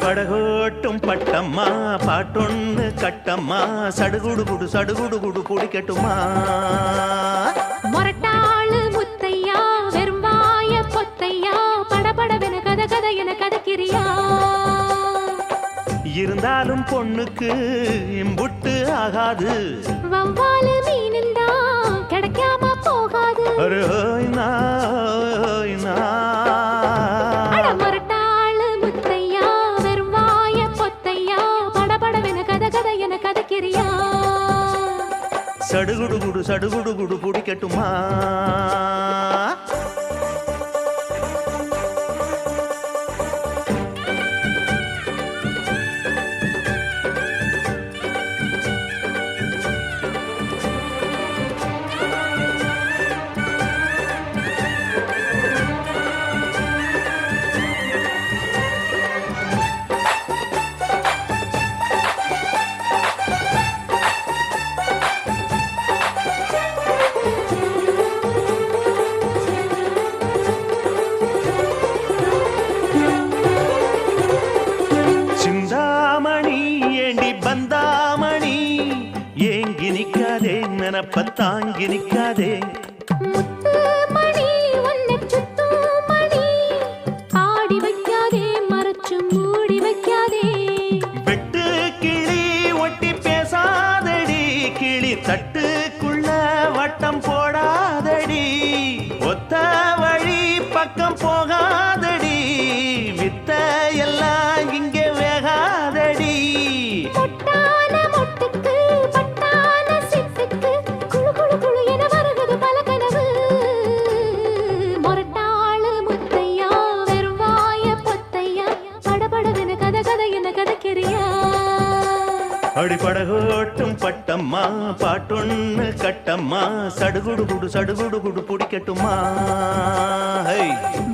அடிபடகோட்டும் பட்டம்மா பாட்டொன்னு கட்டம்மா சடுகுடு குடு பிடிக்கட்டுமா மொரட்டாளு முத்தையா வெறும்பாய பொத்தையா படபடவென கத என கதக்கிறியா இருந்தாலும் பொண்ணுக்கு இம்புட்டு ஆகாது வவ்வாலு மீனுந்தா கிடைக்காம போகாது மொரட்டாளு முத்தையா வெறும்பாய பொத்தையா படபடவென கத என கதக்கிறியா சடுகுடு குடு பிடிக்கட்டுமா தாங்கி நிக்காதே முத்து மணி உன்னை சுத்து மணி ஆடி வைக்காதே மறைச்சு மூடி வைக்காதே வெட்டு கிளி ஒட்டி பேசாதடி கிளி தட்டுக்குள்ள வட்டம் போடாதடி ஒத்த வழி பக்கம் போகாதடி வித்த எல்லாம் இங்கே வேகாதடி அடிபடகோட்டும் பட்டம்மா பாட்டொன்னு கட்டம்மா சடுகுடு குடு பிடிக்கட்டுமா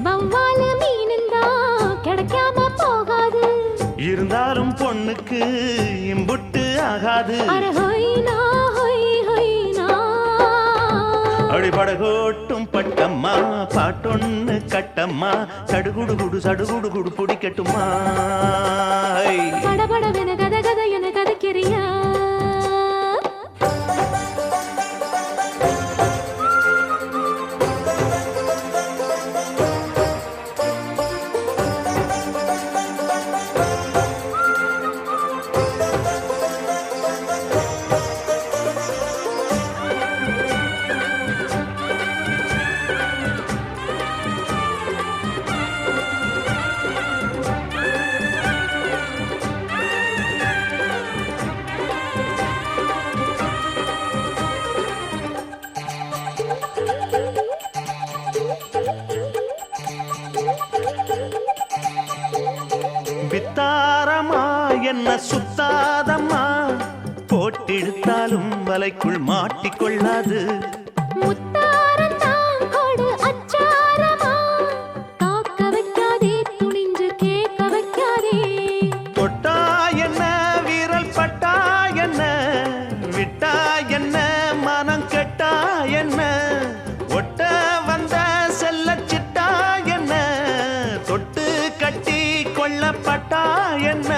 வவ்வாலு மீனுந்தா கிடைக்காம போகாது இருந்தாலும் பொண்ணுக்கு இம்புட்டு ஆகாது அடிபடகோட்டும் பட்டம்மா பாட்டொன்னு கட்டம்மா சடுகுடு குடு பிடிக்கட்டுமா படபடவென கத என கதக்கிறியா வித்தாரமா என்ன சுத்தாதம்மா போட்டெடுத்தாலும் வலைக்குள் மாட்டிக்கொள்ளாது தொட்டா என்ன வீரல் பட்டா என்ன விட்டா என்ன மனம் கெட்டா என்ன ஒட்ட வந்த செல்ல சிட்டா என்ன தொட்டு கட்டி கொள்ளப்பட்டா என்ன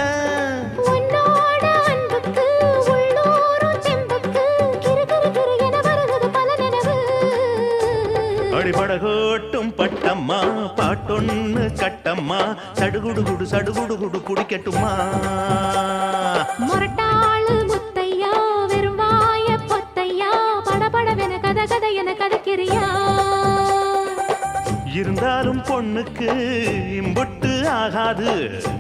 அடிபடகோட்டும் பட்டம்மா பாட்டொன்னு கட்டம்மா சடுகுடு குடு பிடிக்கட்டுமா மொரட்டாளு முத்தையா வெறும்பாய பொத்தையா படபடவென கத என கதக்கிறியா இருந்தாலும் பொண்ணுக்கு இம்புட்டு ஆகாது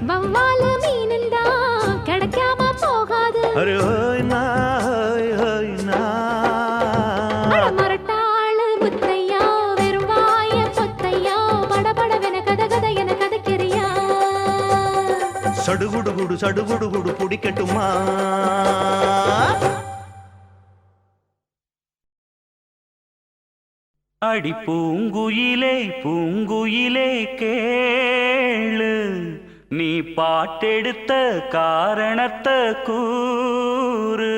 வவ்வாலு மீனுந்தா கிடைக்காம போகாது மொரட்டாளு முத்தையா வெறும்பாய பொத்தையா படபடவென கத என கதக்கிறியா சடுகுடு குடு பிடிக்கட்டுமா அடி பூங்குயிலே கேளு நீ பாட்டெடுத்த காரணத்தை கூறு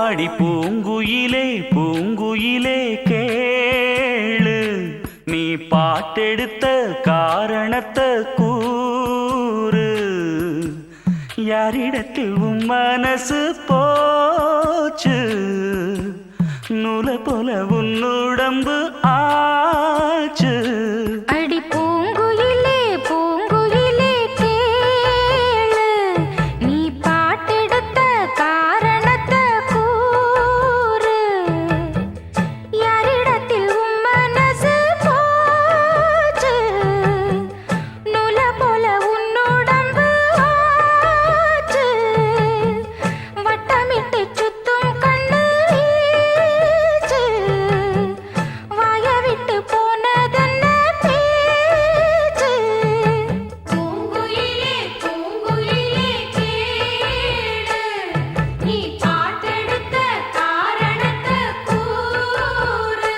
அடி பூங்குயிலே கேளு நீ பாட்டெடுத்த காரணத்தை கூறு. யாரிடத்தில் உன் மனசு போச்சு, நூல போல உன்னுடம்பு ஆச்சு. அடி பூங்குயிலே பூங்குயிலே கேளு, நீ பாட்டெடுத்த காரணத்தை கூறு. யாரிடத்தில் உன் மனசு போச்சு, நூல போல உன்னுடம்பு ஆச்சு. வட்டமிட்டு சுத்தும் கண்ணு வீச்சு, வாய விட்டு போனதென்ன பேச்சு. பூங்குயிலே பூங்குயிலே கேளு, நீ பாட்டெடுத்த காரணத்தை கூறு.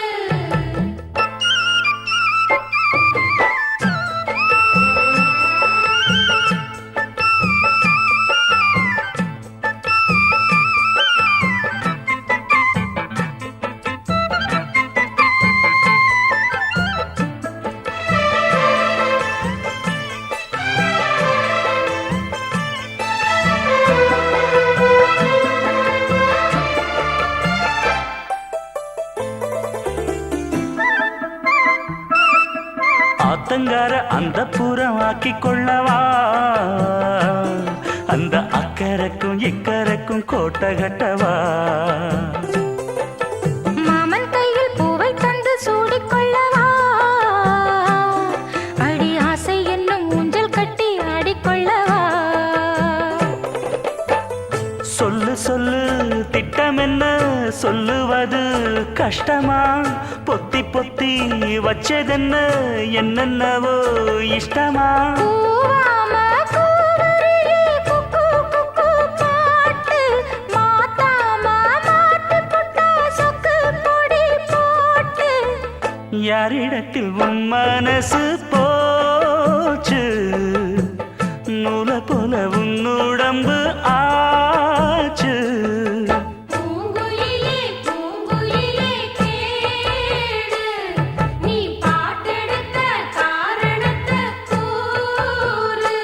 ஆத்தங்கார அந்த புறம் ஆக்கிக் கொள்ளவா, அந்த அக்கறைக்கும் இக்கரைக்கும் கோட்டை கட்டவா. மாமன் கையில் பூவை தந்து சூடிக்கொள்ளவா, அடி ஆசை என்னும் ஊஞ்சல் கட்டி ஆடிக்கொள்ளவா. சொல்லு சொல்லு திட்டம் என்ன, சொல்லுவது கஷ்டமா. பொத்தி பொத்தி வச்சதென்ன, என்னென்னவோ இஷ்டமா. பூவாம கூவரியே குக்கு குக்கு பாட்டு, மாத்தாம மாட்டு புட்டா சொக்கு பொடி போட்டு. யாரிடத்தில் உன் மனசு போச்சு, நூல போல உன்னுடம்பு ஆச்சு. பூங்குயிலே பூங்குயிலே கேளு, நீ பாட்டெடுத்த காரணத்தை கூறு.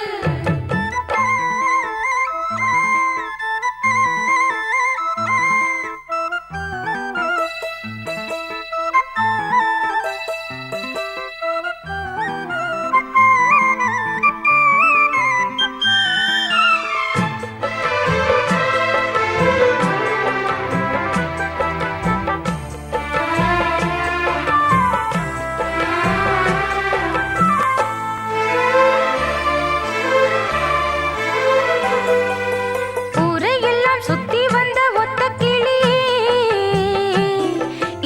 ஊரையெல்லாம் சுத்தி வந்த ஒத்த கிளியே,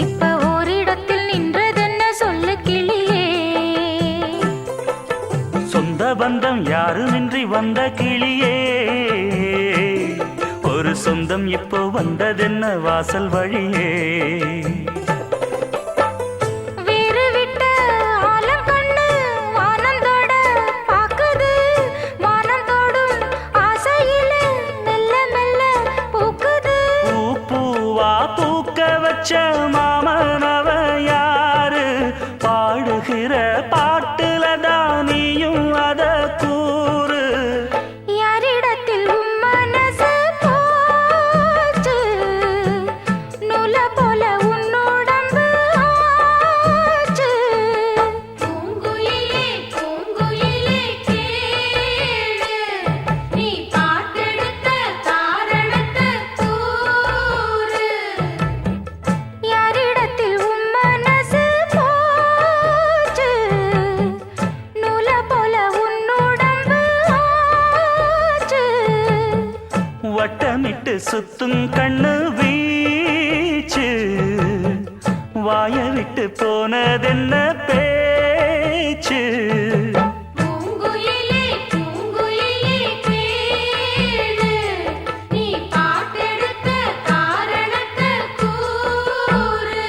இப்ப ஓரிடத்தில் நின்றதென்ன சொல்லு கிளியே. சொந்த பந்தம் யாருமின்றி வந்த கிளியே, ஒரு சொந்தம் இப்போ வந்ததென்ன வாசல் வழியே. வேறு விட்ட ஆலம் கண்ணு வானந்தோட பாக்குது, வானந்தோடும் ஆசையில மெல்ல மெல்ல பூக்குது. பூ பூவா பூக்க வச்ச மாமனவ யாரு, பாடுகிற பாட்டுல தானியும் அத கூறு. யாரிடத்தில் உன் மனசு போச்சு, நூல போல உன்னுடம்பு ஆச்சு. பூங்குயிலே பூங்குயிலே கேளு, நீ பாட்டெடுத்த காரணத்தை கூறு. யாரிடத்தில் உன் மனசு போச்சு, நூல போல உன்னுடம்பு ஆச்சு. வட்டமிட்டு சுத்தும் கண்ணு வீச்சு, வாய விட்டு போனதென்ன பேச்சு. பூங்குயிலே பூங்குயிலே கேளு, நீ பாட்டெடுத்த காரணத்தை கூறு.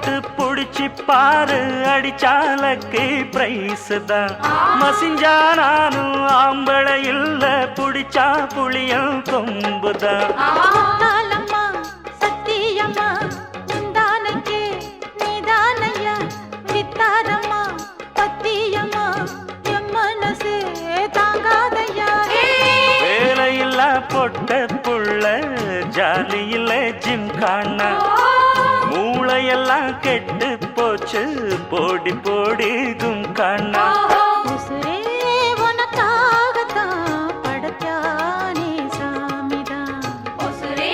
போட்டு புடிச்சு பாரு அடிச்சாலக்கு பிரைஸ் தான் மசிஞ்சா நானும் ஆம்பளை இல்ல புடிச்சா புளியும் கொம்புதான் சத்தியம்மா உந்தானக்கே நீதானையா வித்தாரம்மா பத்தியம்மா என் மனசே தாங்காதையா வேலையில்லா பொட்ட புள்ள ஜாலியில ஜிம் காணா மூளையெல்லாம் கெட்டு போச்சு போடி போடி கும் காணா உசுரே உனக்காகத்தான் படைச்சானே சாமிதான் உசுரே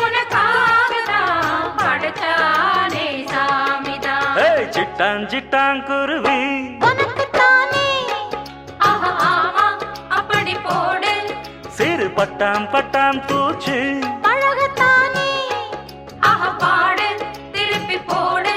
உனக்காகத்தான் படைச்சானே சாமிதான் சிட்டான் சிட்டான் குருவி உனக்குத்தானே ஆஹா ஆமா அப்படி போடு சிறு பட்டாம் பட்டாம் பூச்சு பழகத்தானே ஆஹா பாடு திருப்பி போடு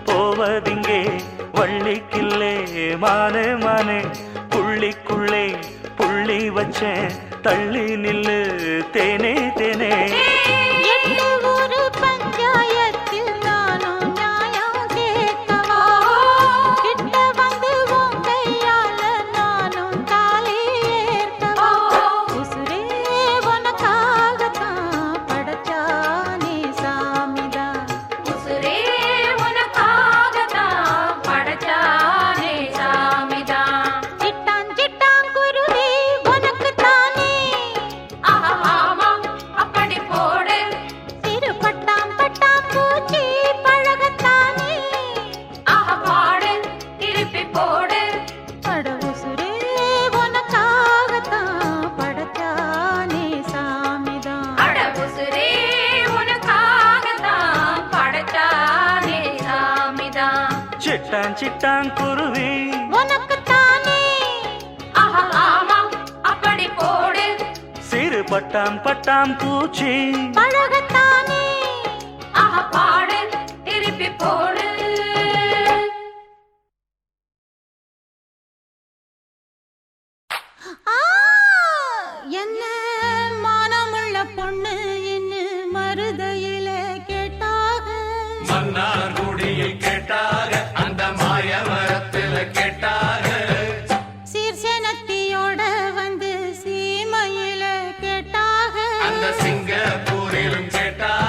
போவதிங்கே வள்ளிக்கில்லே மானே மானே புள்ளிக்குள்ளே புள்ளி வச்சேன் தள்ளி நில்லு தேனே தேனே ஒரு பஞ்சாயத்தில் நானும் நியாயம் கேட்கவா கிட்ட வந்து உன் கையால நானும் தாலி ஏற்கவா உசுரே உனக்காகத்தான் படைச்சானே சாமிதான் உசுரே உனக்காகத்தான் படைச்சானே சாமிதான் சிட்டான் சிட்டான் குருவி உனக்குத்தானே ஆஹா ஆமா அப்படி போடு சிறு பட்டாம் பட்டாம் பூச்சி பழகத்தானே ஆஹா பாடு திருப்பி போடு பட உசுரே உனக்காகத்தான் படைச்சானே சாமிதான் அட உசுரே உனக்காகத்தான் படைச்சானே சாமிதான் சிட்டான் சிட்டான் குருவி உனக்குத்தானே ஆஹா ஆமா அப்படி போடு சிறு பட்டாம் பட்டாம் பூச்சி பழகத்தானே ஆஹா பாடு திருப்பி போடு என்ன மானமுள்ள பொண்ணு இன்னு மருதையில கேட்டாக மன்னார் குடியில் கேட்டாக அந்த மாய மரத்தில் கேட்டாக சீர்சேனத்தியோட வந்து சீமையில கேட்டாக அந்த சிங்கப்பூரிலும் கேட்டாக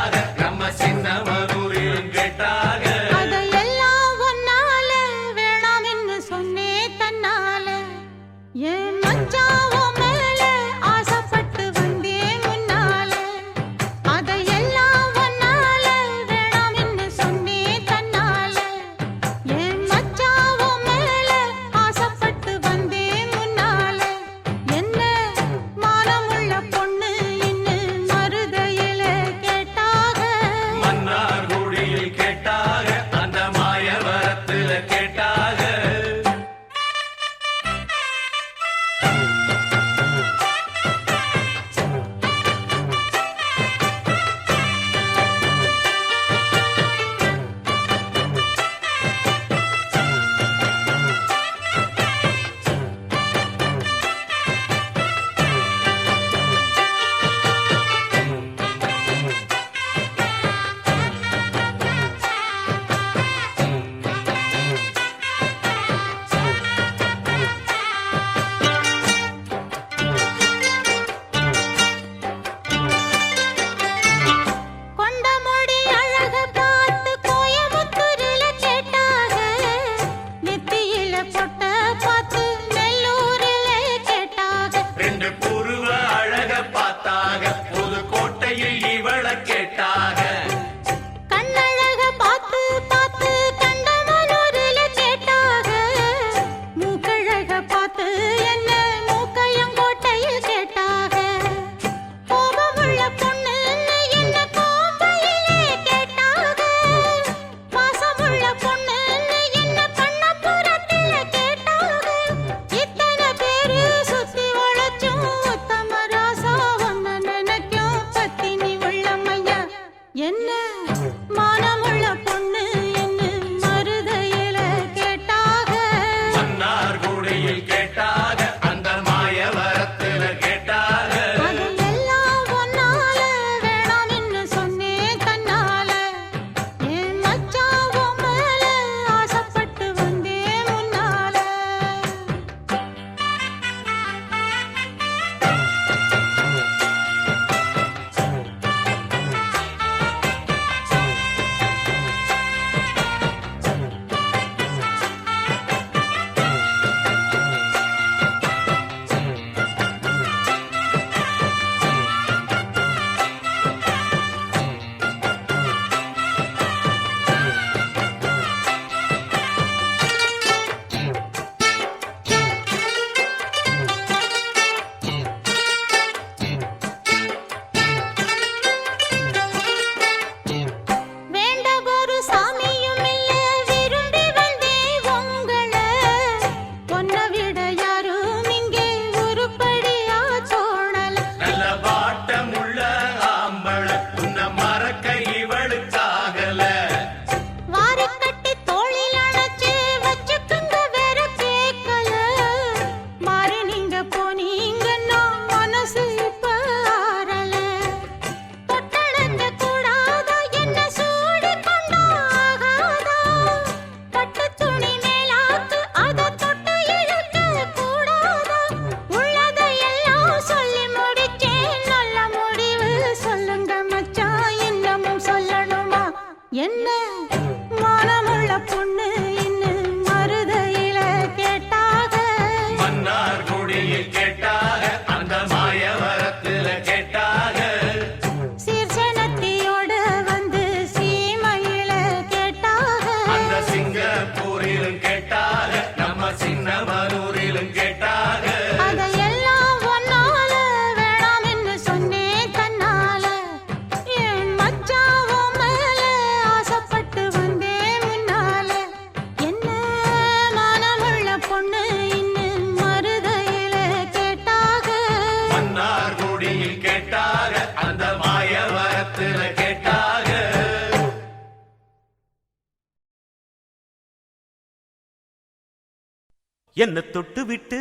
என்ன தொட்டு விட்டு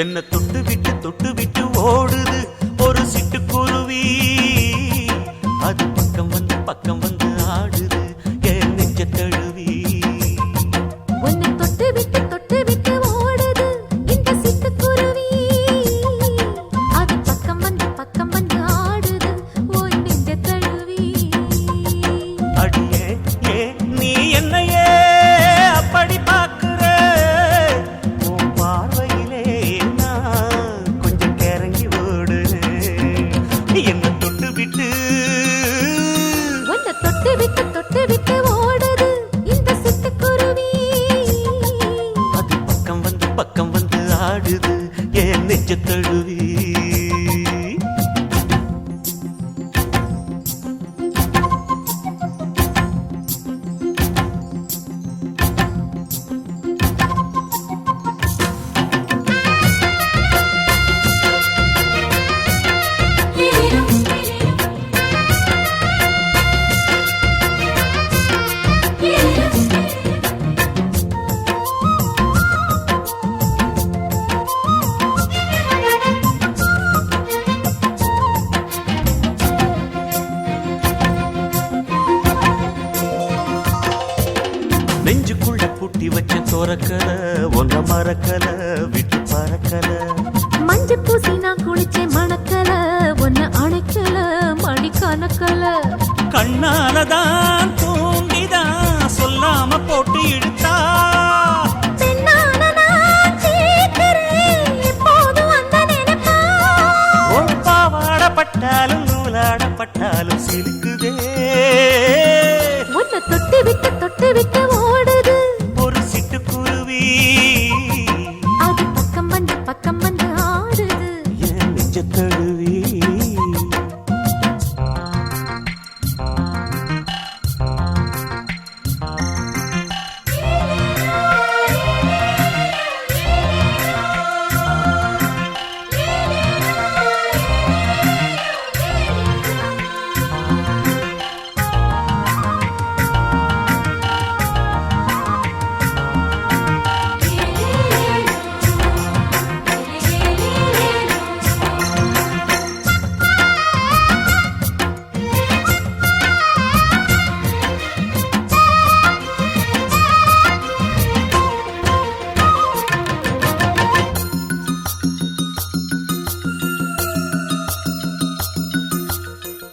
என்ன தொட்டு விட்டு ஓடுது ஒரு சிட்டுக்குருவி அது பக்கம் வந்து ஆடுது என் நெஞ்ச தழுவி உன்னை தொட்டு விட்டு ஓடுது இந்த சிட்டுக்குருவி அது பக்கம் வந்து ஆடுது உன் நெஞ்ச தழுவி அடியே ஏ நீ என்னையே அப்படி பார்க்கிற உன் பார்வையிலே நான் கொஞ்சம் கிறங்கி ஓடுறேன் என்ன தொட்டு விட்டு உன்னை தொட்டு விட்டு ஓடுது இந்த சிட்டுக்குருவி அது பக்கம் வந்து ஆடுது என் நெஞ்ச தழுவி நெஞ்சுக்குள்ள பூட்டி வச்ச தோரக்கல ஒன்ன மறக்கல விட்டு பறக்கல மஞ்சள் பூசி நான் குளிச்சேன் மணக்கல உன்னை அணைக்கல மணி கணக்கல கண்ணாலதான் தூண்டிதான் சொல்லாம போட்டு இழுத்தா பெண்ணான நான் கேட்கிறேன் எப்போதும் அந்த நினைப்பா உன் பாவாடப்பட்டாலும் நூலாடப்பட்டாலும் சிலுக்குதே உன்னை தொட்டு விட்டு ஓடுது ஒரு சிட்டுக்குருவி அது பக்கம் வந்து ஆடுது என் நெஞ்ச தழுவி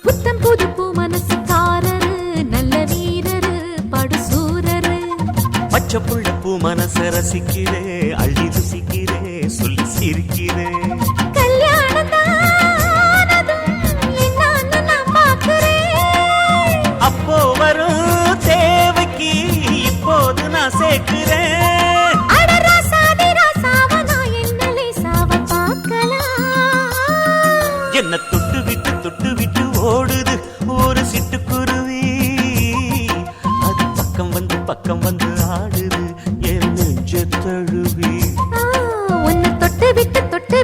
புத்தம் புது பூ மனசுக்காரரு நல்ல வீரரு படுசூரரு பச்சை புள்ள பூ மனச ரசிக்கிறே அள்ளி ருசிக்கிறே சொல்லி சிரிக்கிறே கல்யாணம் தானதும் என்னன்னு நான் பார்க்கிறேன் அப்போ வரும் தேவைக்கு இப்போது நான் சேர்க்கிறேன் அட ராசாதி ராசாவ நான் என்ன லேசாவ பார்க்கலாம் என்ன தொட்டு விட்டு ஓடுது ஒரு சிட்டுக்குருவி அது பக்கம் வந்து ஆடுது என் நெஞ்ச தழுவி உன்னை தொட்டு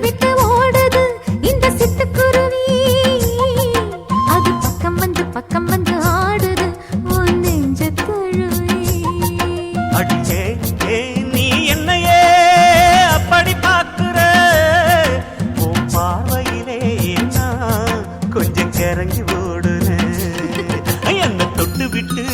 விட்டு ஓடுது இந்த சிட்டுக்குருவி அது பக்கம் வந்து ஆடுது உன் நெஞ்ச தழுவி அடியே ஏ நீ என்னையே அப்படி பார்க்கிற உன் பார்வையிலே நான் கொஞ்சம் கிறங்கி ஓடுறேன் என்ன தொட்டு விட்டு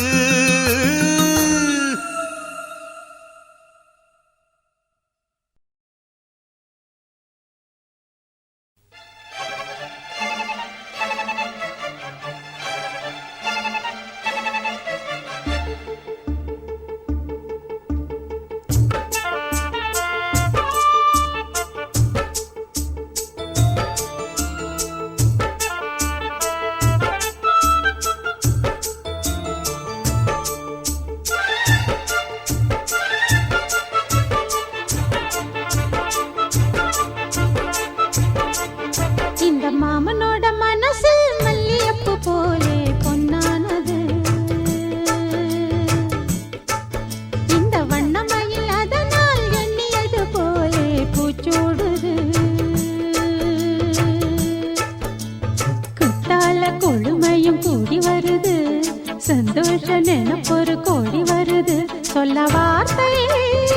நினைப்பொரு கோடி வருது சொல்ல வார்த்தை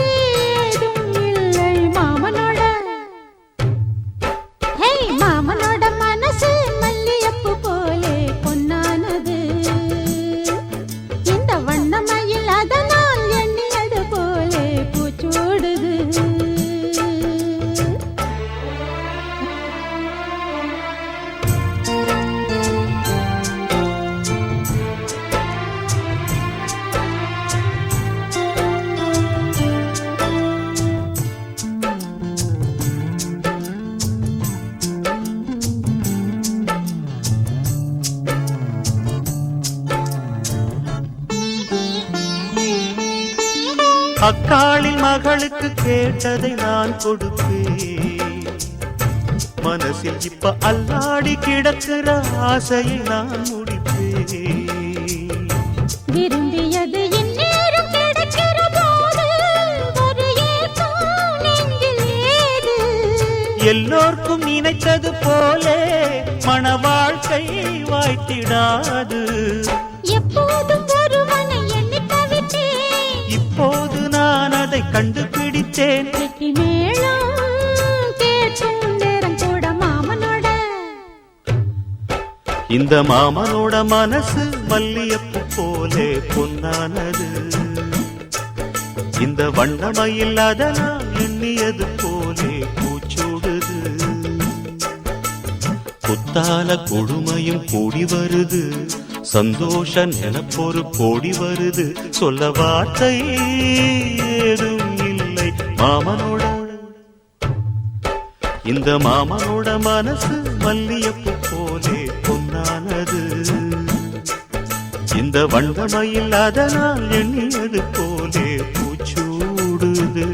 ஏதும் இல்லை மாமனோட. ஹே மாமனோட மனசு மல்லியப்பு போலே பொன்னானது. இந்த வண்ணமயில் அதனால் எண்ணியது போலே பூச்சூடுது. அக்காளின் மகளுக்கு கேட்டதை நான் கொடுப்பேன். மனசில் இப்ப அல்லாடி கிடக்கிற ஆசையை நான் முடிப்பேன். விரும்பியது இந்நேரம் கிடைக்கிற போது ஒரு ஏக்கம் நெஞ்சில் ஏது? எல்லோர்க்கும் நினைத்தது போலே மன வாழ்க்கை வாய்த்திடாது. எப்போதும் ஒருவனை எண்ணி தவித்தேன். இப்போது நான் அதை கண்டுபிடித்தேன். கெட்டி மேளம் கேட்கும் நேரம் கூட மாமனோட. இந்த மாமனோட மனசு மல்லியப்பு போலே பொன்னானது. இந்த வண்ணமயில் அதனால் எண்ணியது போலே பூச்சூடுது. புத்தால கொடுமையும் கூடி வருது. சந்தோஷ நினைப்பொரு கோடி வருது. சொல்ல வார்த்தை ஏதும் இல்லை மாமனோட. இந்த மாமனோட மனசு மல்லியப்பு போலே பொன்னானது. இந்த வண்ணமயில் அதனால் எண்ணியது போலே பூச்சூடுது.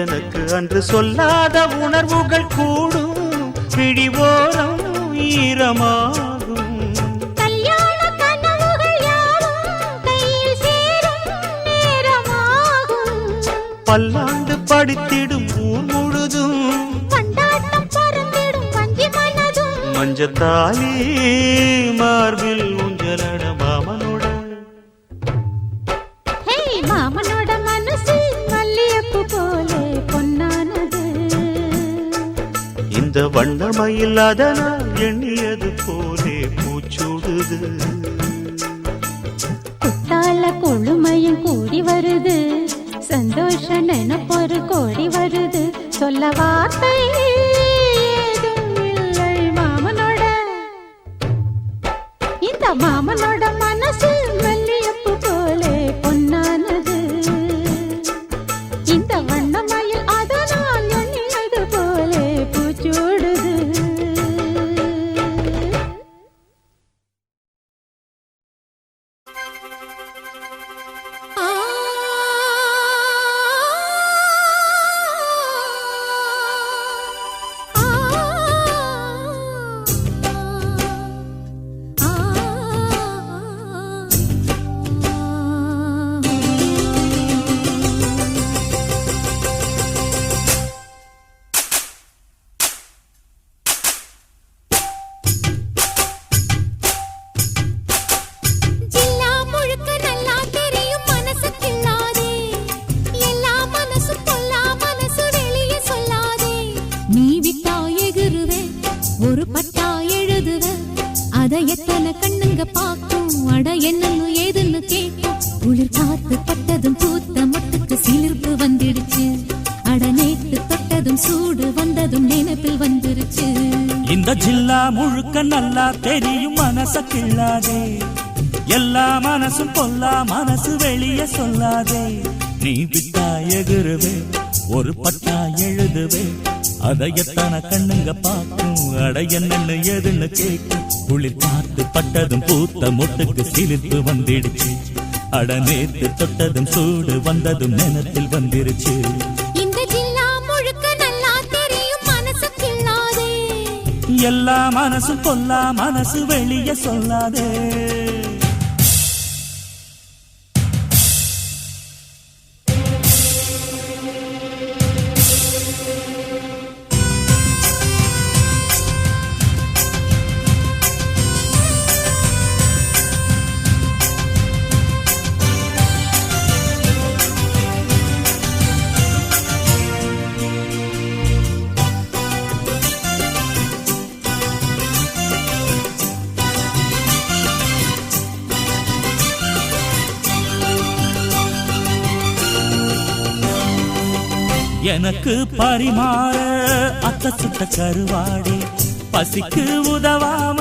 எனக்கு அன்று சொல்லாத உணர்வுகள் கூடும். விழிவோரம் ஈரமாகும். கல்யாண கனவுகள் யாவும் கையில் சேரும் நேரமாகும். பல்லாண்டு படித்திடும் ஊர் முழுதும் கொண்டாட்டம் பறந்திடும் வஞ்சி மனதும். மஞ்சத்தாலி மார்பில் ஊஞ்சலட மாமனோட. ஹே மாமனோட மனசு மல்லியப்பு போலே பொன்னானது. இந்த வண்ணமயில் அதனால் எண்ணியது போலே பூச்சூடுது. குத்தால கொழுமையும் கூடி வருது. சந்தோஷ நினைப்பொரு கோடி வருது. சொல்ல வார்த்தை ஏதும் இல்லை மாமனோட. இந்த மாமனோட மனசு மல்லியப்பு போலே பொன்னானது. இந்த வண்ணமயில் அதனால் எண்ணியது போலே பூச்சூடுது. ஒரு பட்டா எழுதுவ அத எத்தனை கண்ணுங்க பாக்கும். அட என்னன்னு ஏதுன்னு கேட்கும். குளிர் காத்து பட்டதும் பூத்த மொட்டுக்கு சிலிர்ப்பு வந்துடுச்சு. அட நேத்து தொட்டதும் சூடு வந்ததும் நினைப்பில் வந்துருச்சு. இந்த ஜில்லா முழுக்க நல்லா தெரியும் மனச கிள்ளாதே. எல்லா மனசும் பொல்லா மனசு வெளிய சொல்லாதே. நீ விட்டா எகுருவே ஒரு பட்டா எழுதுவே அதை எத்தனை கண்ணுங்க பார்க்கும் அட என்னன்னு எதுன்னு கேட்கும் குளிர் காத்து பட்டதும் பூத்த மொட்டுக்கு சிலிர்ப்பு வந்துடுச்சு அட நேத்து தொட்டதும் சூடு வந்ததும் நினைத்தில் வந்துருச்சு இந்த ஜில்லா முழுக்க நல்லா தெரியும் மனசு கிள்ளாதே எல்லா மனசும் கொல்லா மனசு வெளிய சொல்லாதே எனக்கு பரிமாற அத்த சுட்ட கருவாடே பசிக்கு உதவாம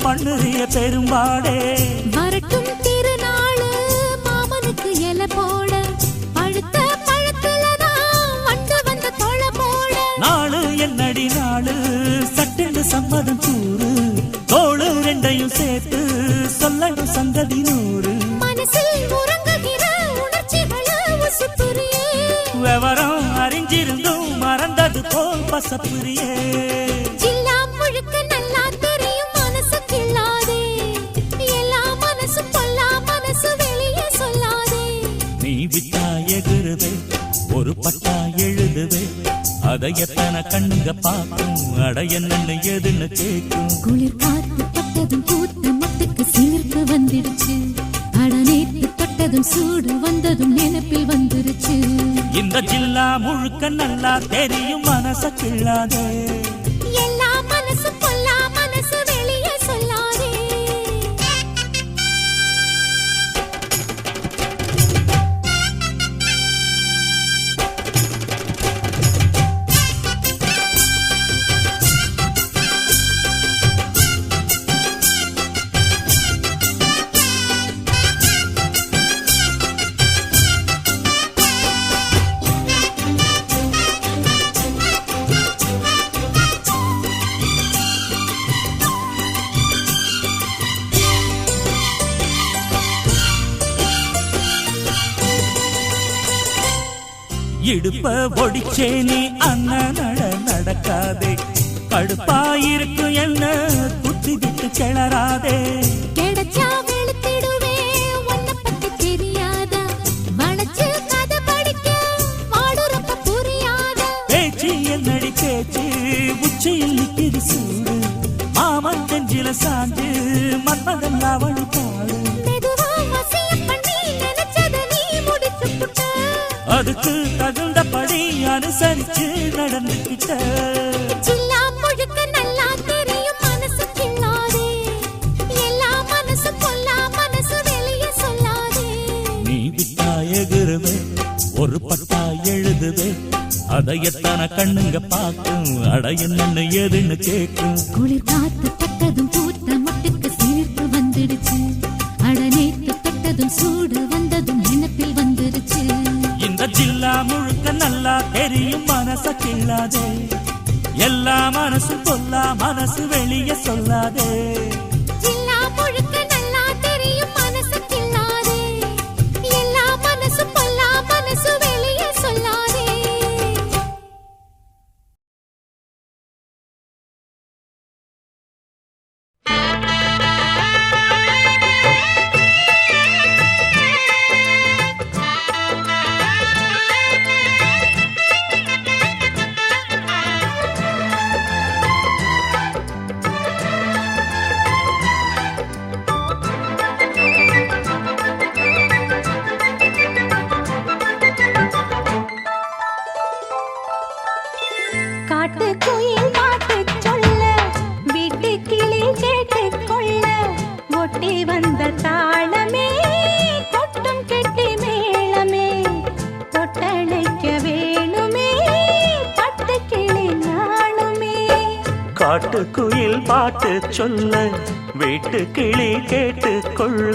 பண்ணுறிய பெரும்பாடே வரட்டும் திருநாள் மாமனுக்கு இல போட பழுத்த பழத்துலதான் வண்டு வந்த தொலை போட நாளு என்னடி நாளு சட்டென்று சம்மதம் கூறு தோளு ரெண்டையும் சேர்த்து சொல்லணும் சங்கதி நூறு மனசில் உறங்குகிற உணர்ச்சிகளை உசுப்புரியே விவரம் அறிஞ்சிருந்தும் மறந்தது போல் பசப்புரியே ஜில்லா முழுக்க நல்லா தெரியும் மனசு கிள்ளாதே எல்லா மனசு பொல்லா மனசு வெளியே சொல்லாதே நீ விட்டா எகுருவே ஒரு பட்டா எழுதுவே அதை எத்தனை கண்ணுங்க பார்க்கும் அட என்னன்னு எதுன்னு கேட்கும் குளிர் காத்து பட்டதும் பூத்த மொட்டுக்கு சிலிர்ப்பு வந்துடுச்சு அட நேத்து தொட்டதும் சூடு வந்ததும் நினைப்பில் வந்துருச்சு இந்த ஜில்லா முழுக்க நல்லா தெரியும் மனச கிள்ளாதே எல்லா மனசு பொல்லா மனசு வெளியே சொல்லாதே இடுப்ப ஒடிச்சே நீ அண்ணன் நடக்காதே கடுப்பாயிருக்கும் என்ன குத்தி விட்டு கிளறாதே கிடைச்சா வெளுத்திடுவே உன்னை பத்தி தெரியாதா வளைச்சு கதை படிக்க வாடுறப்ப புரியாதா பேச்சு என்னடி பேச்சு உச்சியில் நிக்கிது சூடு மாமன் தெஞ்சில சாஞ்சு மன்மதன் அவள் பாடு மெதுவா வசியம் பண்ணி நினைச்சத நீ முடிச்சு புட்ட அதுக்கு தகுந்தபடி அனுசரிச்சு நடந்துகிட்ட ஜில்லா முழுக்க நல்லா தெரியும் மனசு கிள்ளாதே எல்லா மனசு பொல்லா மனசு வெளியே சொல்லாதே நீ விட்டா எகுருவே ஒரு பட்டா எழுதுவே அதை எத்தனை கண்ணுங்க பார்க்கும் அட என்னன்னு எதுன்னு கேட்கும் குளிர் காத்து பட்டதும் பூத்த மொட்டுக்கு சிலிர்ப்பு வந்துடுச்சு அட நேத்து தொட்டதும் சூடு வந்ததும் நினைப்பில் வந்துருச்சு இந்த ஜில்லா முழுக்க நல்லா தெரியும் மனச கிள்ளாதே எல்லா மனசும் கொல்லா மனசு வெளிய சொல்லாதே ஜில்லா முழுக்க நல்லா தெரியும் மனசு கிள்ளாதே எல்லா மனசு பொல்லா மனசு வெளியே சொல்லாதே காட்டுக்குயில் பாட்டு சொல்ல வீட்டு கிளி கேட்டு கொள்ள ஒட்டி வந்த தாளமே கொட்டும் கெட்டி மேளமே தொட்டணைக்க வேணுமே பட்டு கிளி நாளுமே காட்டுக்குயில் பாட்டு சொல்ல வீட்டு கிளி கேட்டு கொள்ள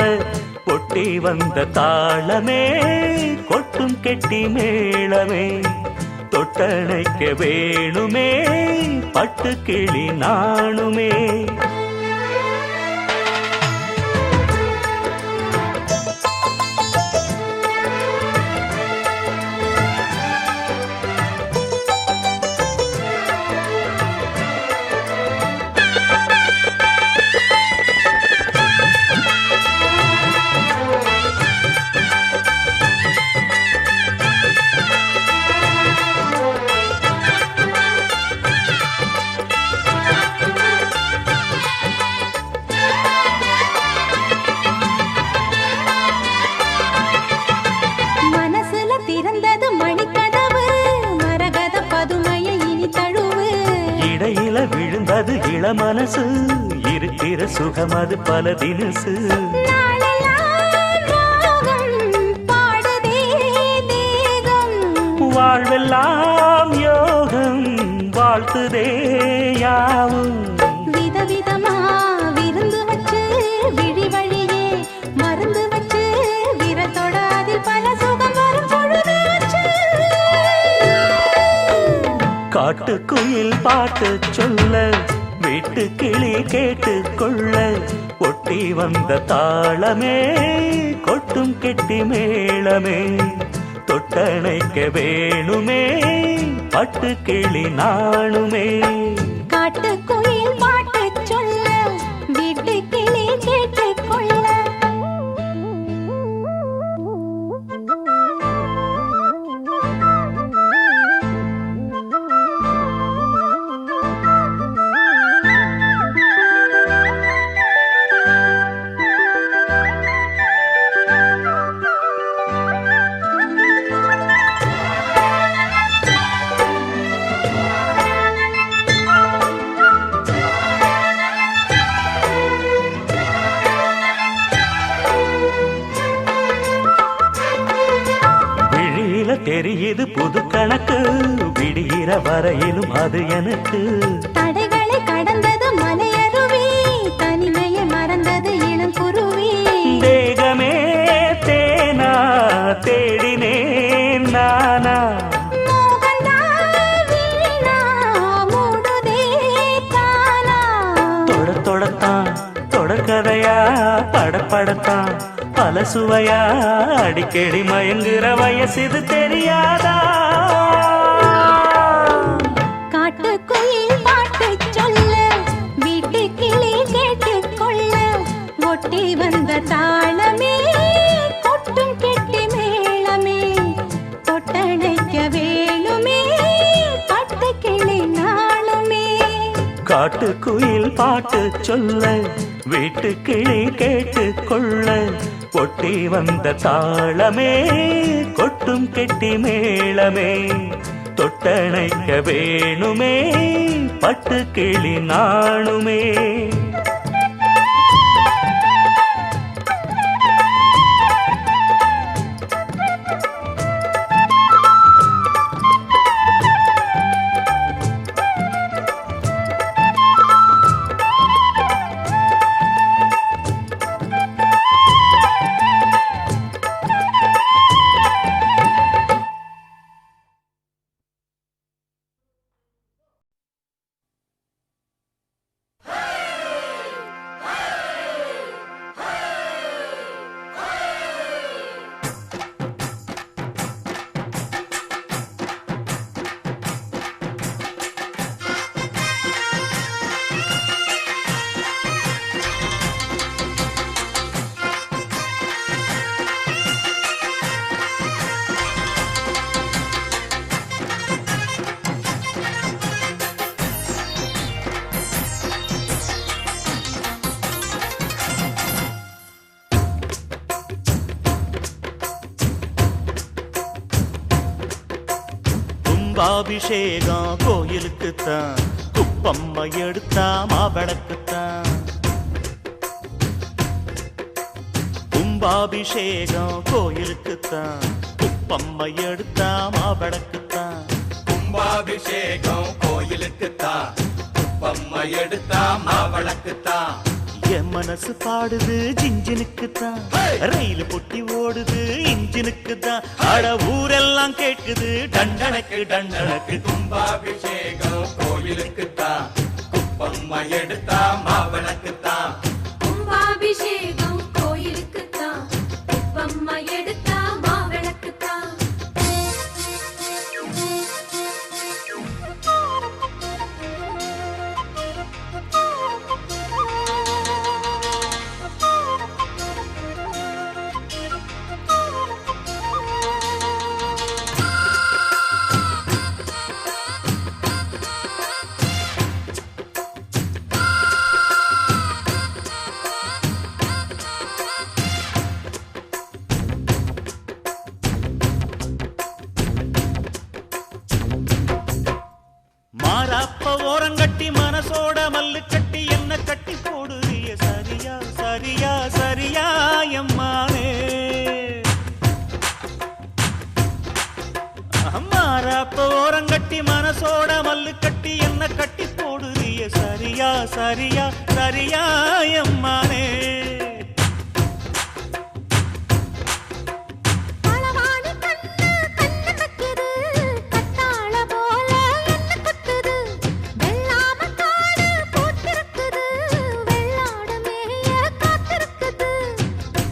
ஒட்டி வந்த தாளமே கொட்டு கொட்டும் கெட்டி மேளமே தொட்டணைக்க வேணுமே பட்டு கிளி நாணுமே. விழுந்தது இளமனசு இருக்கிற சுகம் அது பல தினசு. வாழ்வெல்லாம் யோகம் வாழ்த்துதே யாவும். விதவிதமா விருந்து வச்சு விழி வழியே மருந்து வச்சு விரத்தோட அதில் பல சுகம் வரும் பொழுது காட்டுக்குயில் பாட்டு சொல்ல வீட்டு கிளி கேட்டு கொள்ள ஒட்டி வந்த தாளமே கொட்டும் கெட்டி மேளமே தொட்டணைக்க வேணுமே பட்டு கிளி நாணுமே. காட்டுக்குயில் பாட்டு சொல்ல வீட்டு கிளி கேட்டு கொள்ள தெரியுது புது கணக்கு விடுகிற வரையிலும் அது எனக்கு. தடைகளை கடந்தது மலையருவி தனிமையை மறந்தது இளங்குருவி. தேகமே தேனா தேடினேன் நானா தொடத்தான் தொடர்கதையா படப்படத்தான் பல சுவையா அடிக்கடி மயங்குற வயசு தெரியாதா. காட்டுக்குயில் பாட்டு சொல்ல வீட்டு கிளி கேட்டு கொள்ள ஒட்டி வந்த தாளமே கொட்டும் கெட்டி மேளமே தொட்டணைக்க வேணுமே பட்டு கிளி நாளுமே. காட்டுக்குயில் பாட்டு சொல்ல வீட்டு கிளி கேட்டு கொள்ள ஒட்டி வந்த தாளமே கொட்டும் கெட்டி மேளமே தொட்டணைக்க வேணுமே பட்டு கிளி நாணுமே. கும்பாபிஷேகம் கோயிலுக்குத்தான் குப்பம்மா எடுத்தா மாவிளக்குத்தான். கும்பாபிஷேகம் கோயிலுக்குத்தான் குப்பம்மா எடுத்தா மாவிளக்குத்தான். கும்பாபிஷேகம் கோயிலுக்குத்தான் குப்பம்மா எடுத்தா மாவிளக்குத்தான். என் மனசு பாடுது ஜிஞ்சினுக்கு தான், ரயில் பொட்டி ஓடுது இன்ஜினுக்கு தான். அட ஊரெல்லாம் கேட்குது டண்டனக்கு டண்டனக்கு. கும்பாபிஷேகம் கோயிலுக்குத்தான், குப்பம்மா எடுத்தா மாவிளக்குத்தான். கும்பாபிஷேகம் கோயிலுக்குத்தான், குப்பம்மா எடுத்தா மாவிளக்குத்தான். மாறாப்ப ஓரங்கட்டி மனசோட மல்லு கட்டி என்ன கட்டி போடுறிய சரியா சரியா சரியா எம்மானே. மாறாப்ப ஓரங்கட்டி மனசோட மல்லு கட்டி என்ன கட்டி போடுறிய சரியா சரியா சரியா எம்மானே.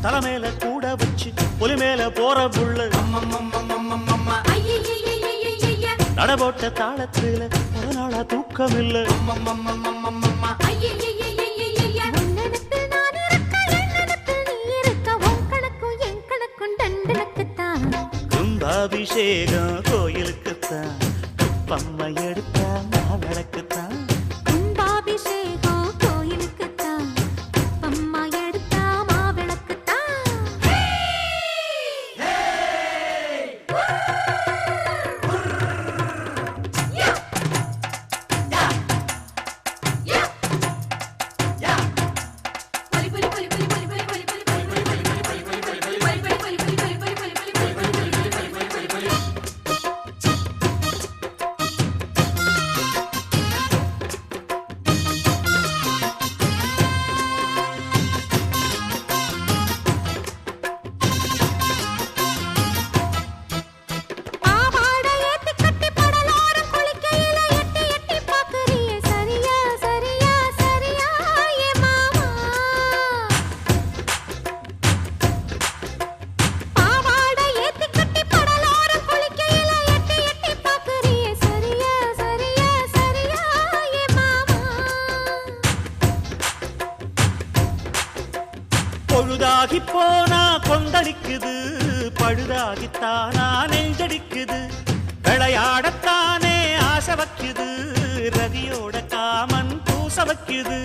தலைமையில கூட வச்சு புலி மேல போற புள்ள நடபோட்ட தாளத்துல ஒரு நாளா தூக்கம் இல்ல. கும்பாபிஷேகம் கோயிலுக்குத்தான், குப்பம்மா எடுத்தா மாவிளக்குத்தான். கும்பாபிஷேகம் கோயிலுக்குத்தான், குப்பம்மா எடுத்தா மாவிளக்குத்தான். பொழுதாகி போனா கொந்தளிக்குது, பழுதாகித்தானா நெஞ்சடிக்குது. விளையாடத்தானே ஆசை வைக்குது, ரதியோட காமன் பூச வைக்குது.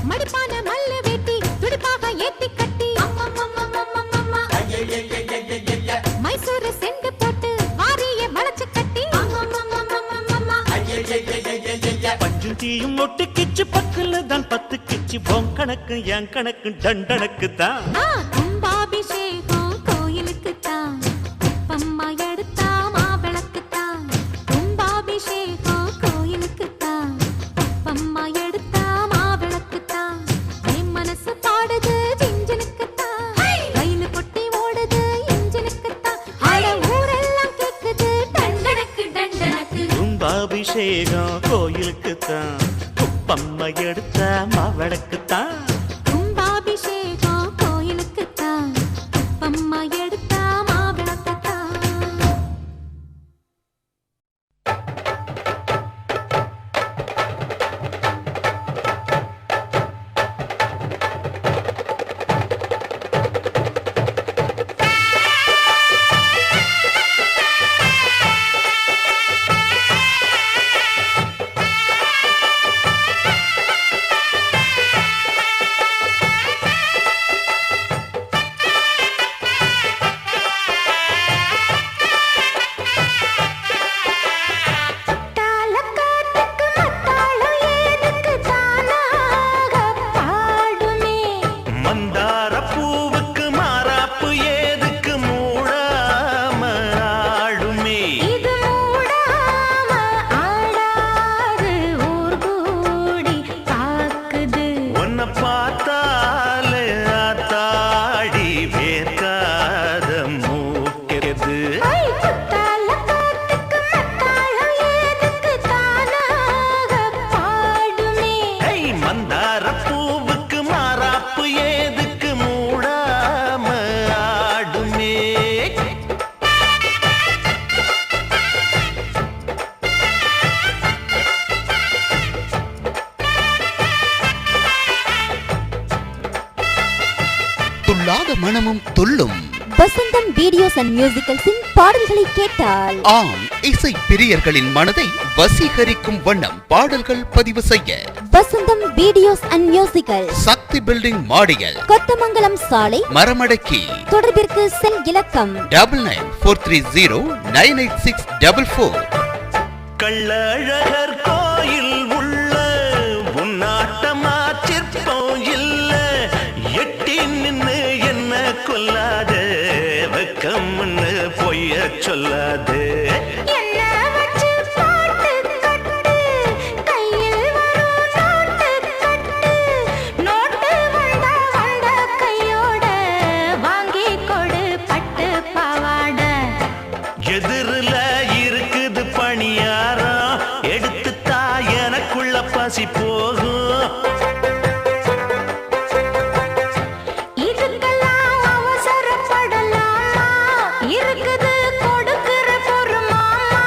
மடிப்பான மல்ல வேட்டி துடிப்பாக ஏத்தி கட்டி மைசூரு செண்டு போட்டு வாரிய வளைச்சு கட்டி பஞ்சும் தீயும் ஒட்டுக்கிச்சு பக்கல தான் பத்து கிச்சு. பொன் கணக்கு என் கணக்கு டண்டனக்கு தான். கும்பாபிஷேகம் கோயிலுக்குத்தான், குப்பம்மா எடுத்தா மாவிளக்குத்தான். கும்பாபிஷேகம் கோயிலுக்குத்தான், குப்பம்மா எடுத்தா மாவிளக்குத்தான். என் மனசு பாடுது ஜிஞ்சினுக்குத்தான், ரயில் பொட்டி ஓடுது இன்ஜினுக்குத்தான். அட ஊரெல்லாம் கேக்குது டண்டனக்கு டண்டனக்கு. கும்பாபிஷேகம் கோயிலுக்குத்தான், குப்பம்மா எடுத்த மாவிளக்குத்தான். கும்பாபிஷேகம் கோயிலுக்குத்தான், குப்பம்மா எடுத்தா மாவிளக்குத்தான். நாத மனமும் துள்ளும். வசந்தம் வீடியோஸ் அண்ட் மியூசிக்கல்ஸின் பாடல்களை கேட்டால் ஆம், இசை பிரியர்களின் மனதை வசீகரிக்கும் வண்ணம் பாடல்கள் பதிவு செய்ய Vasantham videos and musical, Sakthi building மாடியல், கொத்தமங்கலம் சாலை, மரமடக்கி. தொடர்பிற்கு செல் இலக்கம் 9943098644. கள்ளழகர் கோயில் உள்ள உன்னாட்டமா சிற்பம் இல்ல, எட்டி நின்னு என்ன கொல்லாத, வெக்கம்னு பொய்ய சொல்லாத. என்ன வச்சு பாட்டு கட்டு, கையில் வரும் நோட்டு கட்டு, நோட்டு வந்தா வந்த கையோட வாங்கி கொடு பட்டு பாவாட. எதிரில இருக்குது பணியாரம், எடுத்துத்தா எனக்குள்ள பசி போகும். இதுக்கெல்லாம் அவசரப்படலாமா, இருக்குது கொடுக்கிற பொறுமாமா.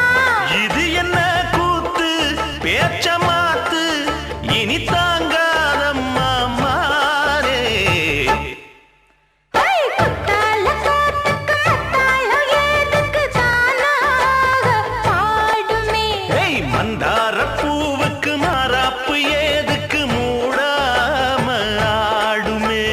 இது என்ன கூத்து, பேச்ச மாத்து, இனி தாங்காதம்மா மாறே. ஐ, குத்தால காத்துக்கு மத்தாளம் ஏதுக்கு தானாக பாடுமே. ஏய், மந்தார பூவுக்கு மாறாப்பு ஏதுக்கு மூடாம ஆடுமே.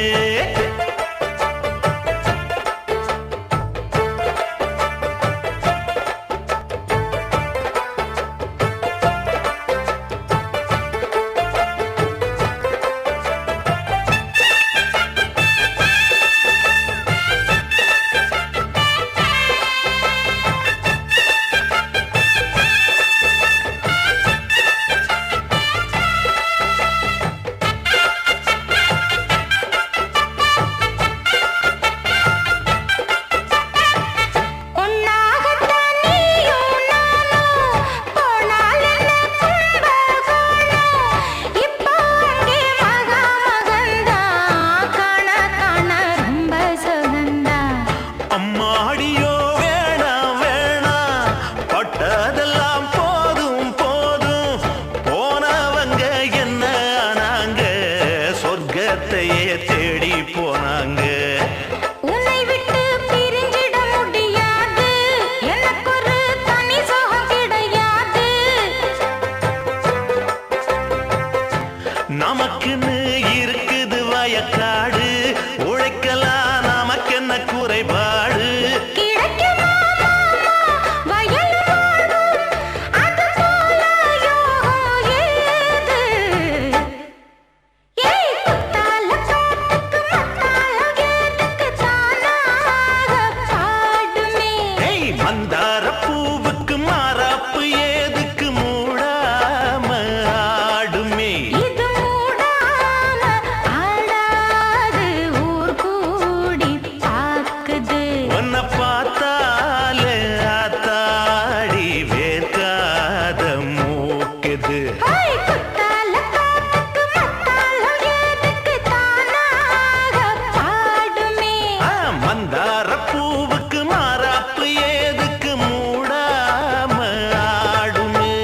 ஒன்னாகத்தான் நீயும் நானும், போனால் என்ன கும்பகோணம். இப்போ அங்கே மகாமகந்தான், காண காண ரொம்ப சுகந்தான். அம்மாடியோ வேணாம் வேணாம், பட்டதெல்லாம் போதும் போதும், போனவங்க என்ன ஆனாங்க, சொர்க்கத்தையே தேடி போனாங்க. உன்னை விட்டு பிரிஞ்சிட முடியாது, எனக்கொரு தனி சுகம் கிடையாது. நமக்குன்னு இருக்குது வயக்காடு, உழைக்கலாம் நமக்கென்ன குறைபாடு. கிடைக்குமா மாமா வயல் வாழ்வு, அது போல யோகம் ஏது. ஏய், குத்தால காத்துக்கு மத்தாளம் ஏதுக்கு தானாக பாடுமே. ஏய், மந்தார பூவுக்கு மாறாப்பு ஏதுக்கு மூடாம ஆடுமே. இது மூடாம ஆடாது, ஊர் கூடி பாக்குது. உன்னை பார்த்தாலே ஆத்தாடி வேர்க்காத மூக்குது. ஐ, குத்தால காத்துக்கு மத்தாளம் ஏதுக்கு தானாக பாடுமே. மந்தார பூவுக்கு மாறாப்பு ஏதுக்கு மூடாம ஆடுமே.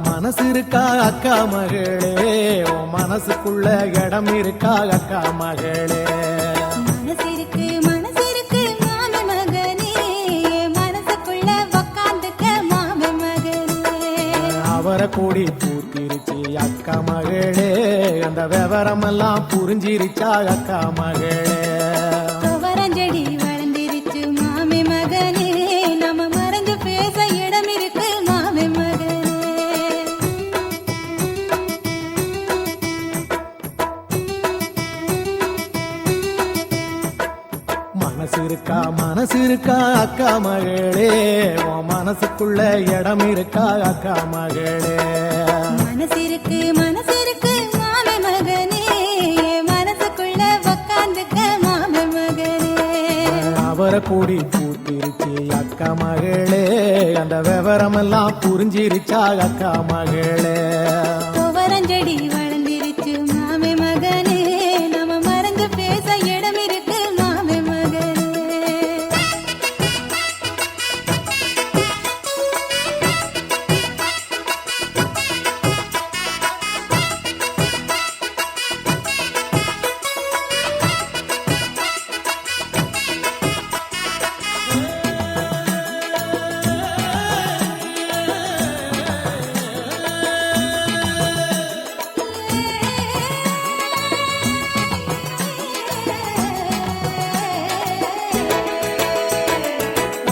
மனசு இருக்கா அக்கா மகளே உன் மனசுக்குள்ள இடம் இருக்கா அக்கா மகளே மனசிருக்கு மாமி மகனே மனசுக்குள்ள உக்காந்துக்க மாமி மகனே அவரை கூடி பூத்திருச்சு அக்கா மகளே அந்த விவரம் எல்லாம் புரிஞ்சிருச்சா அக்கா மகளே துவரஞ்செடி வளர்ந்திருச்சு மாமி மகனே நம்ம மறைஞ்சு பேச இடம் இருக்கு மாமி மகனே மனசு இருக்கா அக்கா மகளே உன் மனசுக்குள்ள இடம் இருக்கா அக்கா மகளே மனசிருக்கு மாமி மகனே மனசுக்குள்ள உக்காந்துக்க மாமி மகனே அவரை கூடி பூத்திருச்சு அக்கா மகளே அந்த விவரம் எல்லாம் புரிஞ்சிருச்சா அக்கா மகளே துவரஞ்செடி வளர்ந்திருச்சு மாமி மகனே நம்ம மறைஞ்சு பேச இடம் இருக்கு மாமி மகனே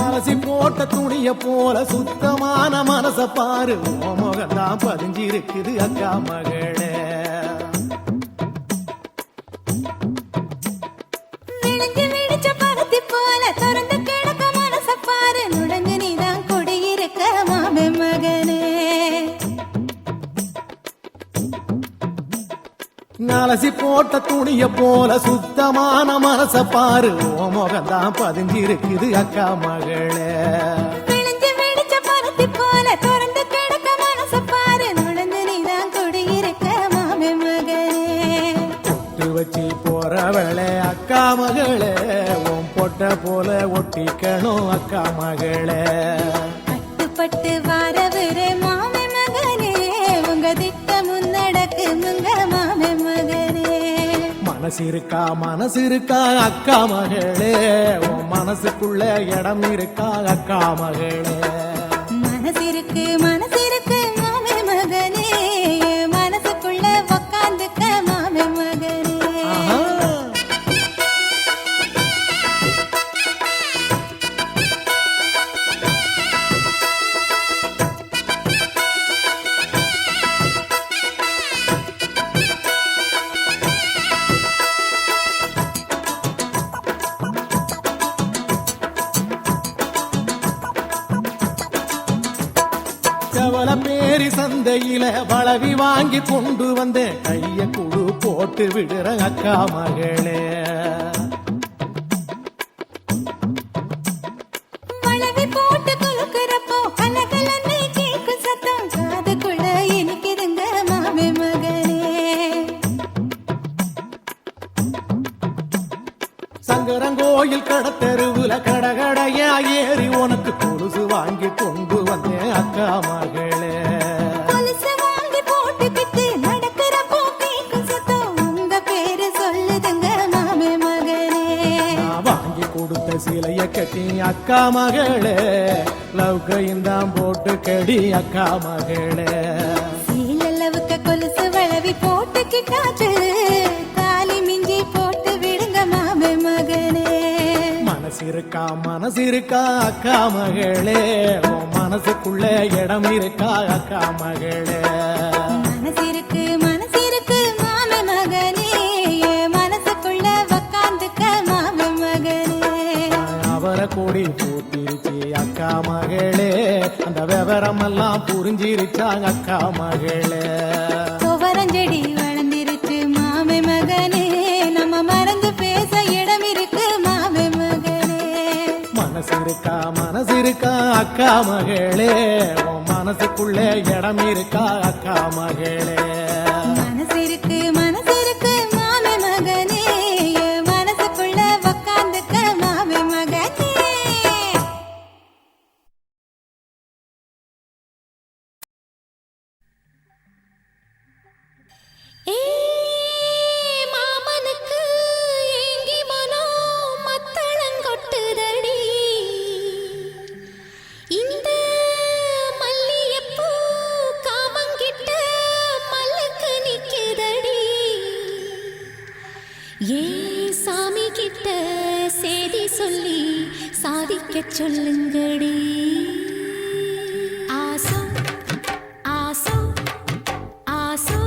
அலசி போட்ட துணிய போல சுத்தமான மனச பாரு உன் முகம்தான் பதிஞ்சிருக்குது அக்கா மகளே விழுந்து விழிச்ச பருத்தி போல திறந்து கிடக்க மனச பாரு நுழைஞ்சு நீதான் குடியிருக்க மாமி மகனே அலசி போட்ட துணிய போல சுத்தமான மனச பாரு உன் முகம்தான் பதிஞ்சிருக்குது அக்கா மகளே விழுந்து விழிச்ச பருத்தி போல திறந்து கிடக்க மனச பாரு நுழைஞ்சு நீதான் குடியிருக்க மாமி மகனே பொட்டு வச்சு போறவளே அக்கா மகளே உன் பொட்ட போல ஒட்டிக்கணும் அக்கா மகளே கட்டுப்பட்டு வாரவரே மாமி மகனே உங்க திட்ட முன்னடக்கு முங்க மாமி மகனே மனசு இருக்கா அக்கா மகளே உன் மனசுக்குள்ள இடம் இருக்கா அக்கா மகளே மனசிருக்கு மாமி மகனே மனசுக்குள்ள உக்காந்துக்க மாமி மகனே ஆஹா. செவல பேரி சந்தையில வளவி வாங்கி கொண்டு வந்தேன் கைய குழு போட்டு விடுற அக்கா மகளே வளவி போட்டு குலுக்குறப்போ கலகலன்னு கேக்கும் சத்தம் காதுக்குள்ள இனிக்குதுங்க மாமி மகனே சங்கரங்கோயில் கடத்தெருவுல கடகடையா ஏறி உனக்கு கொலுசு வாங்கி கொண்டு வந்தேன் அக்கா மகளே கொலுசு வாங்கி போட்டுக்கிட்டு நடக்கிறப்போ கேக்கும் சத்தம் உங்க பேரு சொல்லுதுங்க மாமி மகனே நான் வாங்கி கொடுத்த சிலைய கட்டி அக்கா மகளே லவ்கையும் போட்டு கடி அக்கா மகளே சீலளவுக்கு கொலுசு வளவி போட்டுக்கிட்டாச்சு தாலி மிஞ்சி போட்டு விடுங்க மாமி மகனே மனசு இருக்கா அக்கா மகளே உன் மனசுக்குள்ள இடம் இருக்கா அக்கா மகளே மனசிருக்கு மாமி மகனே மனசுக்குள்ள உக்காந்துக்க மாமி மகனே அவரை கூடி பூத்திருச்சு அக்கா மகளே அந்த விவரம் எல்லாம் புரிஞ்சிருச்சா அக்கா மகளே துவரஞ்செடி வளர்ந்திருச்சு மாமி மகனே நம்ம மறந்து பேச இடம் இருக்கு மாமி மகனே மனசு இருக்கா அக்கா மகளே உன் மனசுக்குள்ள இடம் இருக்கா அக்கா மகளே சொல்லுங்கடி ஆசோ ஆசோ ஆசோ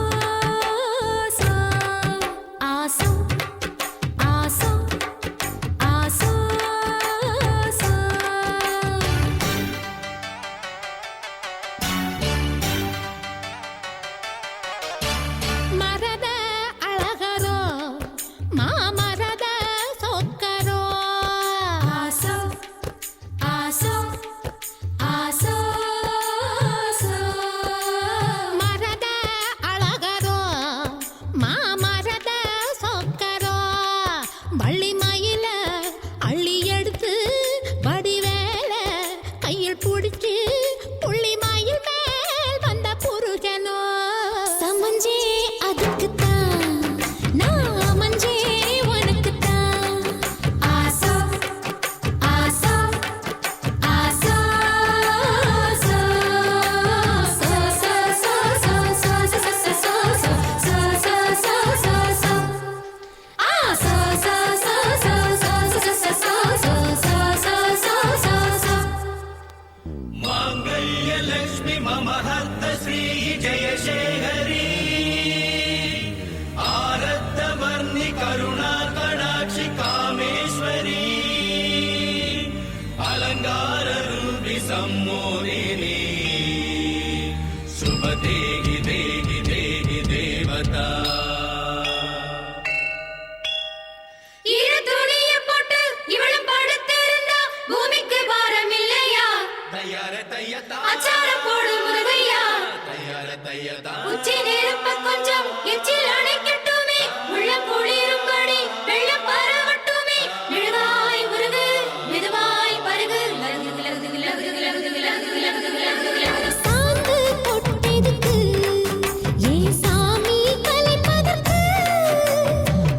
ஆசோ ஆசோ ஆசோ மரத அழகரோ மாமரத சொக்கரோ ஆசோ ஆசோ ஆசோ மரத அழகரோ மாமரத சொக்கரோ வள்ளி மயில அள்ளி எடுத்து வடிவேல கையில் பிடிச்சு புள்ளி மயில் மேல் வந்த புருஷனோ சமஞ்சே அதுக்குத்தான் நான் மஞ்சே உனக்குத்தான் ஆசோ ஆசோ ஆசோ மாங்கல்ய லக்ஷ்மி மமஹர்த்த ஸ்ரீ ஜெயசேகரி ஆரத்த வர்ணி கருணா கடாட்சி காமேஸ்வரி அலங்கார ரூபி சம்மோதினி சுப தேகி தேகி தேகி தேவதா இரு துணிய போட்டு இவளும் படுத்திருந்தா பூமிக்கு பாரம் இல்லையா தையார தையதா அச்சாரம் போடு முருகையா தையார தையதா உச்சி நெருப்ப கொஞ்சம் எச்சில் அணைக்கட்டுமே உள்ளம் குளிரும்படி வெள்ளம் பரவட்டுமே மெழுகாய் முருகு மெதுவாய் பருகு லகுது லகுது லகுது லகுது லகுது லகுது லகுது லகுது சாந்து பொட்டெதுக்கு ஏ சாமி கலைப்பதற்கு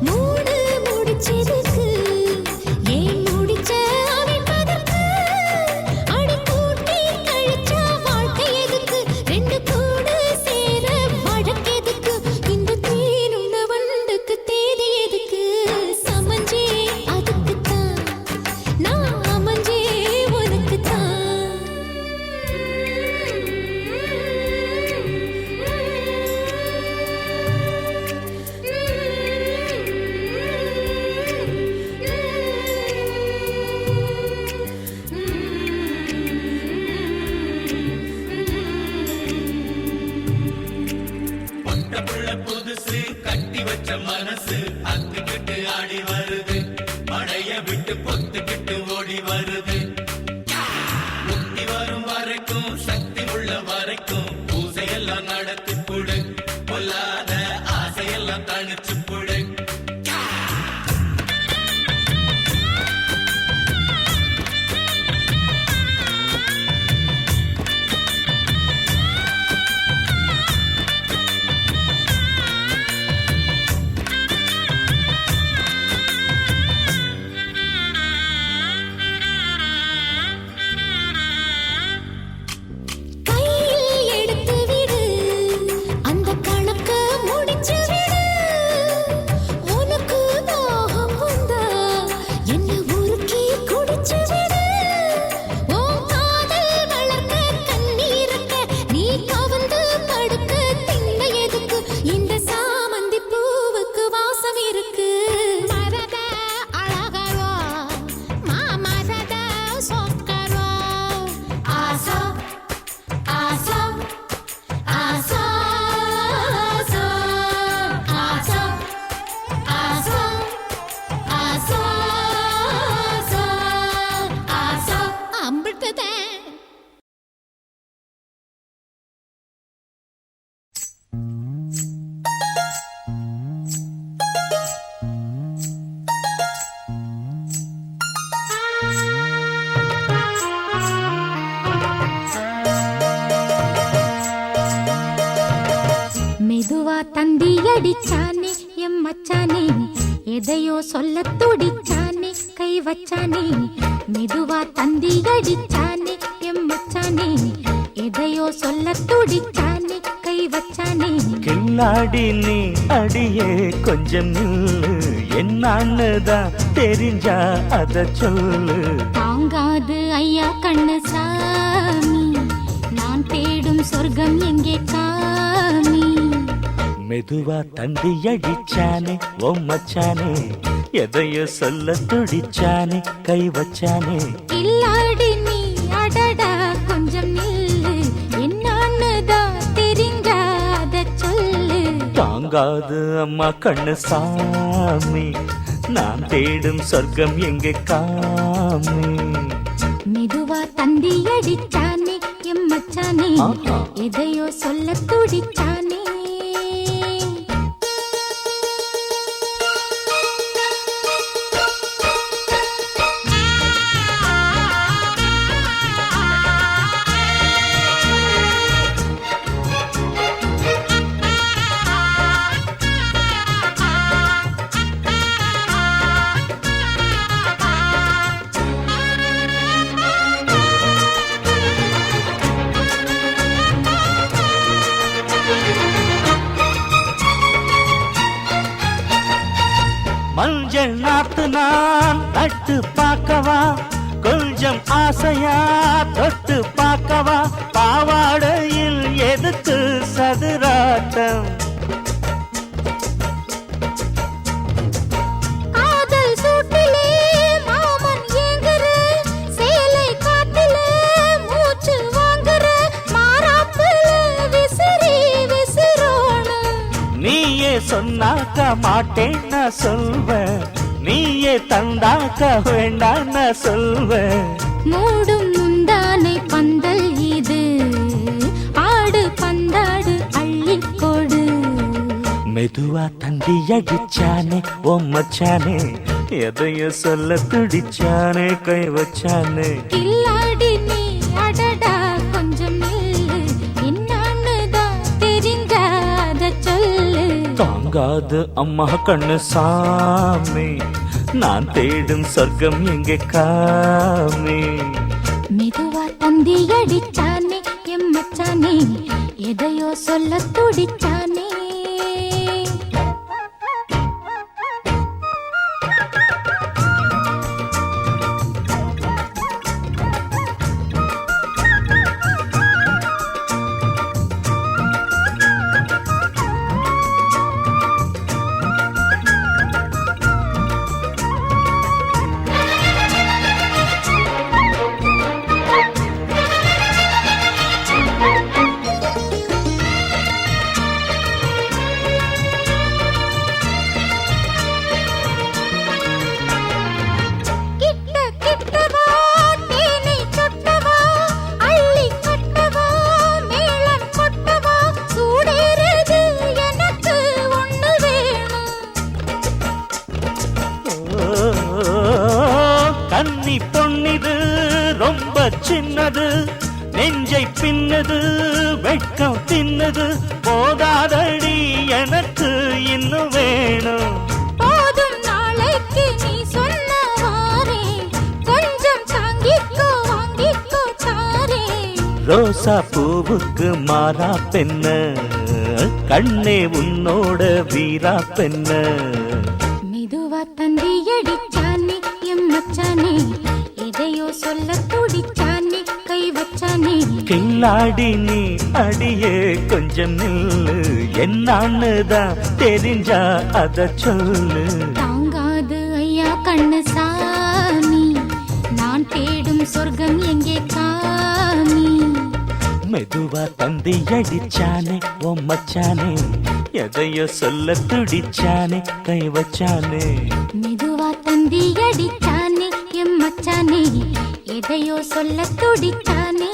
மூடு முடிச்செதுக்கு ஏன் முடிச்ச அமைப்பதற்கு அடி கூட்டி கழிச்ச வாழ்க்கை எதுக்கு ரெண்டு கூடு சேர வழக்கெதுக்கு இந்த தேனுண்ட வண்டுக்கு தேதி எதுக்கு சமஞ்சே அதுக்குத்தான் நான் அமைஞ்சே உனக்குத்தான் பொட்ட புள்ள புதுசு கட்டி வச்ச மனசு அத்துக்கிட்டு ஆடி வருது மடைய விட்டு பொத்துக்கிட்டு ஓடி வருது முக்தி வரும் வரைக்கும் சக்தி உள்ள வரைக்கும் பூசையெல்லாம் நடத்தி புடு பொல்லாத ஆசையெல்லாம் தணிச்சு புடு கையில் எடுத்து விடு அந்த கணக்க முடிச்சு விடு உனக்கு தாகம் வந்தா என்ன உருக்கி குடிச்சு விடு உன் காதல் வளர்க்க கண்ணீருக்க நீ கவர்ந்து படுக்க திண்ணை எதுக்கு இந்த சாமந்தி பூவுக்கு வாசம் இருக்கு மரத அழகரோ மாமரத சொக்கரோ ஆசோ ஆசோ ஆசோ ஆசோ ஆசோ ஆசோ ஆசோ அம்பிட்டுதான் மெதுவா தந்தி அடிச்சானே எம் மச்சானே எதையோ சொல்ல துடிச்சானே கை வச்சானே மெதுவா தந்தி அடிச்சானே எம் மச்சானே எதையோ சொல்ல துடிச்சானே கை வச்சானே கில்லாடி நீ அடியே கொஞ்சம் நில்லு என்னான்னுதான் தெரிஞ்சா அத சொல்லு தாங்காது ஐயா கண்ணு சாமி நான் தேடும் சொர்க்கம் எங்கே காமி மெதுவா தந்தி அடிச்சானே ஓ மச்சானே எதையோ சொல்ல துடிச்சானே கை வச்சானே இல்லாடி நீ அடடா கொஞ்சம் நில்லு என்னான்னு தான் தெரிஞ்சாத சொல்லு தாங்காது அம்மா கண்ணு சாமி நான் தேடும் சொர்க்கம் எங்கே காமி மெதுவா தந்தி அடிச்சானே எம்மச்சானே ஆஹா. எதையோ சொல்ல துடிச்சானே மஞ்சள் நாத்து நான் தட்டு பார்க்கவா கொஞ்சம் ஆசையா தொட்டு பார்க்கவா பாவாடையில் எதுக்கு சதுராட்டம் காதல் சூட்டிலே மாமன் ஏங்குற சேலை காட்டுல மூச்சு வாங்குற மாறாப்புல விசிறி விசிறோணும் நீயே சொன்னாக்க மாட்டேன் நான் சொல்வேன் நீயே தந்தாக்க வேண்டாம் நான் சொல்வேன் மூடும் முந்தானை பந்தல் இது ஆடு பந்தாடு அள்ளிக்கோடு மெதுவா தந்தி அடிச்சானே ஓ மச்சானே எதையோ சொல்ல துடிச்சானே கை வச்சானே கில்லாடி நீ அடடா கொஞ்சம் நில்லு என்னான்னு தான் தெரிஞ்சாத சொல்லு தாங்காது அம்மா கண்ணு சாமி நான் தேடும் சொர்க்கம் எங்கே காமி மெதுவா தந்தி அடிச்சானே எம்மச்சானே எதையோ சொல்ல துடிச்சானே கிட்ட கிட்டவா தேனை சொட்டவா அள்ளி கட்டவா மேளம் கொட்டவா சூடேறுது எனக்கு ஒண்ணு வேணும் கன்னி பொன்னிது ரொம்ப சின்னது நெஞ்சை பின்னது வெட்கம் தின்னது போதாதடி எனக்கு இன்னும் வேணும் போதும் நாளைக்கு நீ சொன்னவாரே கொஞ்சம் தாங்கிக்கோ வாங்கிக்கோ தாரே ரோசா பூவுக்கு மாறா பெண்ண கண்ணே உன்னோட வீரா பெண்ண மெதுவா தந்தி அடிச்சானே எம்மச்சானே எதையோ சொல்ல துடிச்சானே கை வச்சானே கில்லாடி நீ அடியே கொஞ்சம் நில்லு என்னான்னு தான் தெரிஞ்சா அத சொல்லு தாங்காது ஐயா கண்ணு சாமி நான் தேடும் சொர்க்கம் எங்கே காமி மெதுவா தந்தி அடிச்சானே ஓ மச்சானே எதையோ சொல்ல துடிச்சானே கை வச்சானே மெதுவா தந்தி அடிச்சானே எம்மச்சானே எதையோ சொல்ல துடிச்சானே